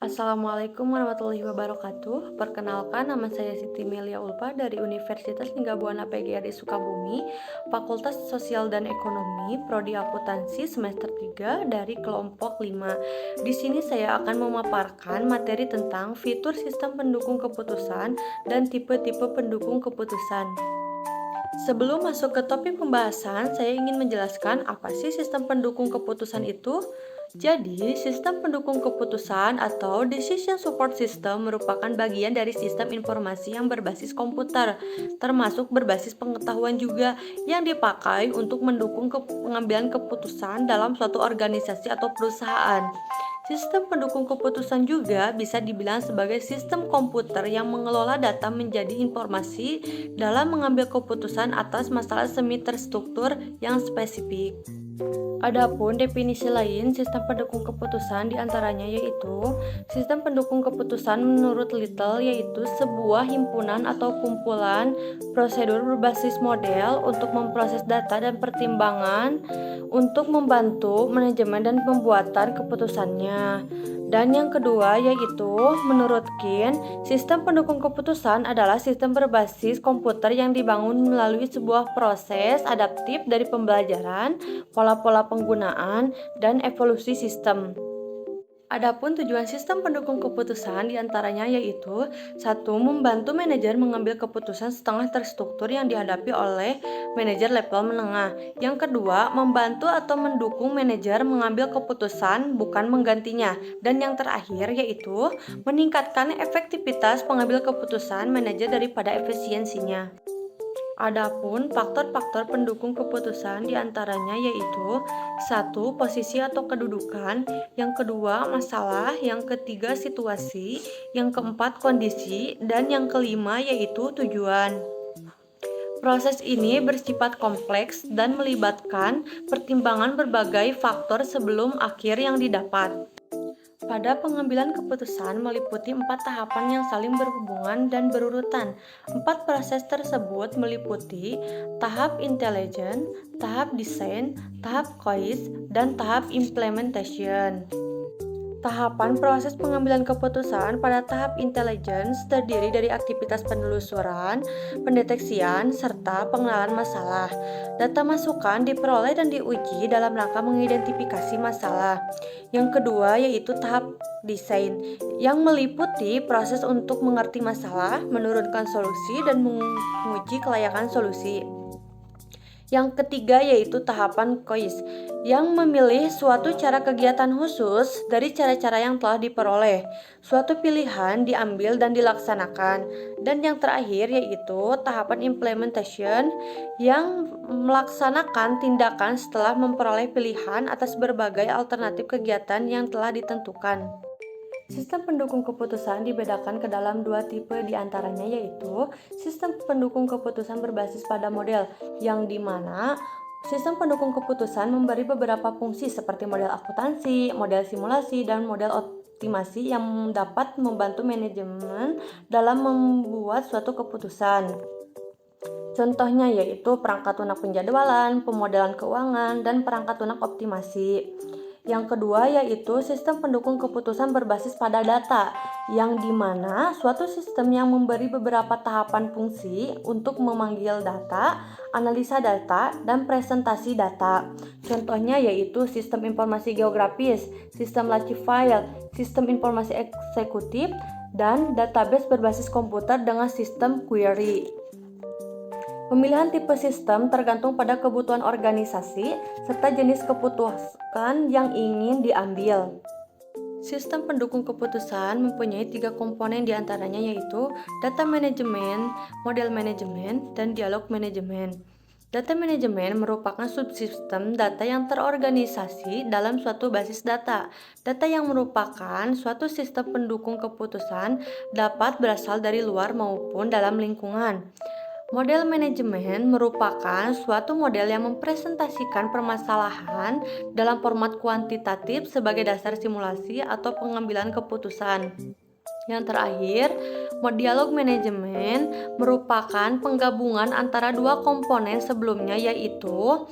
Assalamualaikum warahmatullahi wabarakatuh. Perkenalkan, nama saya Siti Melia Ulfa dari Universitas Linggabuana PGRI Sukabumi, Fakultas Sosial dan Ekonomi, Prodi Akuntansi semester 3 dari kelompok 5. Di sini saya akan memaparkan materi tentang fitur sistem pendukung keputusan dan tipe-tipe pendukung keputusan. Sebelum masuk ke topik pembahasan, saya ingin menjelaskan apa sih sistem pendukung keputusan itu. Jadi, sistem pendukung keputusan atau Decision Support System merupakan bagian dari sistem informasi yang berbasis komputer, termasuk berbasis pengetahuan juga, yang dipakai untuk mendukung pengambilan keputusan dalam suatu organisasi atau perusahaan. Sistem pendukung keputusan juga bisa dibilang sebagai sistem komputer yang mengelola data menjadi informasi dalam mengambil keputusan atas masalah semi terstruktur yang spesifik. Adapun definisi lain sistem pendukung keputusan diantaranya yaitu sistem pendukung keputusan menurut Little yaitu sebuah himpunan atau kumpulan prosedur berbasis model untuk memproses data dan pertimbangan untuk membantu manajemen dan pembuatan keputusannya. Dan yang kedua yaitu menurut Kin, sistem pendukung keputusan adalah sistem berbasis komputer yang dibangun melalui sebuah proses adaptif dari pembelajaran, pola-pola penggunaan, dan evolusi sistem. Adapun tujuan sistem pendukung keputusan diantaranya yaitu satu, membantu manajer mengambil keputusan setengah terstruktur yang dihadapi oleh manajer level menengah. Yang kedua, membantu atau mendukung manajer mengambil keputusan bukan menggantinya. Dan yang terakhir yaitu meningkatkan efektivitas pengambil keputusan manajer daripada efisiensinya. Adapun faktor-faktor pendukung keputusan diantaranya yaitu satu, posisi atau kedudukan, yang kedua, masalah, yang ketiga, situasi, yang keempat, kondisi, dan yang kelima yaitu tujuan. Proses ini bersifat kompleks dan melibatkan pertimbangan berbagai faktor sebelum akhir yang didapat. Pada pengambilan keputusan meliputi 4 tahapan yang saling berhubungan dan berurutan. 4 proses tersebut meliputi tahap intelligent, tahap design, tahap choice, dan tahap implementation. Tahapan proses pengambilan keputusan pada tahap intelligence terdiri dari aktivitas penelusuran, pendeteksian, serta pengenalan masalah. Data masukan diperoleh dan diuji dalam rangka mengidentifikasi masalah. Yang kedua yaitu tahap desain, yang meliputi proses untuk mengerti masalah, menurunkan solusi, dan menguji kelayakan solusi. Yang ketiga yaitu tahapan choice, yang memilih suatu cara kegiatan khusus dari cara-cara yang telah diperoleh. Suatu pilihan diambil dan dilaksanakan. Dan yang terakhir yaitu tahapan implementation, yang melaksanakan tindakan setelah memperoleh pilihan atas berbagai alternatif kegiatan yang telah ditentukan. Sistem pendukung keputusan dibedakan ke dalam dua tipe diantaranya yaitu sistem pendukung keputusan berbasis pada model, yang dimana sistem pendukung keputusan memberi beberapa fungsi seperti model akuntansi, model simulasi, dan model optimasi yang dapat membantu manajemen dalam membuat suatu keputusan. Contohnya yaitu perangkat lunak penjadwalan, pemodelan keuangan, dan perangkat lunak optimasi. Yang kedua yaitu sistem pendukung keputusan berbasis pada data, yang dimana suatu sistem yang memberi beberapa tahapan fungsi untuk memanggil data, analisa data, dan presentasi data. Contohnya yaitu sistem informasi geografis, sistem laci file, sistem informasi eksekutif, dan database berbasis komputer dengan sistem query. Pemilihan tipe sistem tergantung pada kebutuhan organisasi serta jenis keputusan yang ingin diambil. Sistem pendukung keputusan mempunyai 3 komponen diantaranya yaitu data manajemen, model manajemen, dan dialog manajemen. Data manajemen merupakan subsistem data yang terorganisasi dalam suatu basis data. Data yang merupakan suatu sistem pendukung keputusan dapat berasal dari luar maupun dalam lingkungan. Model manajemen merupakan suatu model yang mempresentasikan permasalahan dalam format kuantitatif sebagai dasar simulasi atau pengambilan keputusan. Yang terakhir, dialog manajemen merupakan penggabungan antara dua komponen sebelumnya yaitu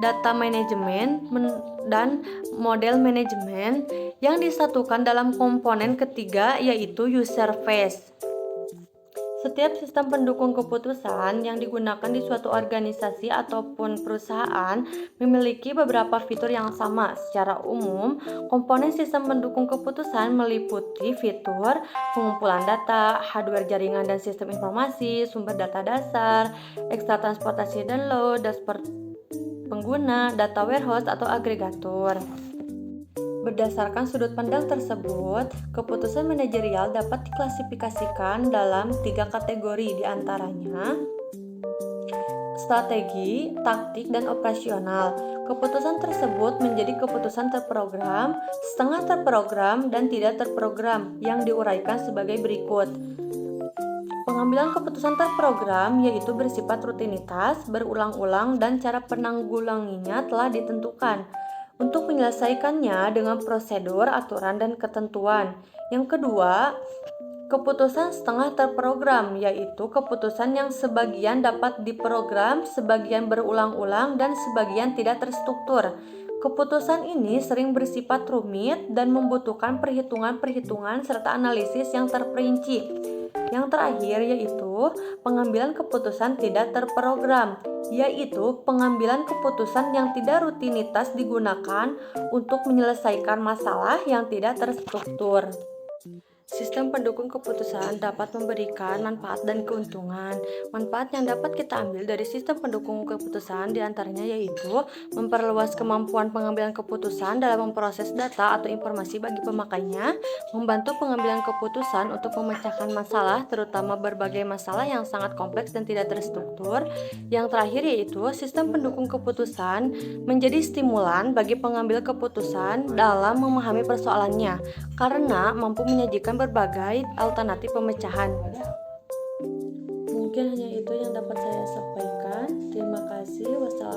data manajemen, dan model manajemen yang disatukan dalam komponen ketiga yaitu user face. Setiap sistem pendukung keputusan yang digunakan di suatu organisasi ataupun perusahaan memiliki beberapa fitur yang sama. Secara umum, komponen sistem pendukung keputusan meliputi fitur pengumpulan data, hardware jaringan dan sistem informasi, sumber data dasar, ekstra transportasi dan load, dashboard pengguna, data warehouse atau agregator. Berdasarkan sudut pandang tersebut, keputusan manajerial dapat diklasifikasikan dalam 3 kategori, diantaranya strategi, taktik, dan operasional. Keputusan tersebut menjadi keputusan terprogram, setengah terprogram, dan tidak terprogram yang diuraikan sebagai berikut. Pengambilan keputusan terprogram yaitu bersifat rutinitas, berulang-ulang, dan cara penanggulanginya telah ditentukan untuk menyelesaikannya dengan prosedur, aturan, dan ketentuan. Yang kedua, keputusan setengah terprogram yaitu keputusan yang sebagian dapat diprogram, sebagian berulang-ulang, dan sebagian tidak terstruktur. Keputusan ini sering bersifat rumit dan membutuhkan perhitungan-perhitungan serta analisis yang terperinci. Yang terakhir yaitu pengambilan keputusan tidak terprogram, yaitu pengambilan keputusan yang tidak rutinitas digunakan untuk menyelesaikan masalah yang tidak terstruktur. Sistem pendukung keputusan dapat memberikan manfaat dan keuntungan. Manfaat yang dapat kita ambil dari sistem pendukung keputusan diantaranya yaitu memperluas kemampuan pengambilan keputusan dalam memproses data atau informasi bagi pemakainya, membantu pengambilan keputusan untuk memecahkan masalah, terutama berbagai masalah yang sangat kompleks dan tidak terstruktur. Yang terakhir yaitu sistem pendukung keputusan menjadi stimulan bagi pengambil keputusan dalam memahami persoalannya, karena mampu menyajikan berbagai alternatif pemecahan. Mungkin hanya itu yang dapat saya sampaikan. Terima kasih. Wassalamualaikum.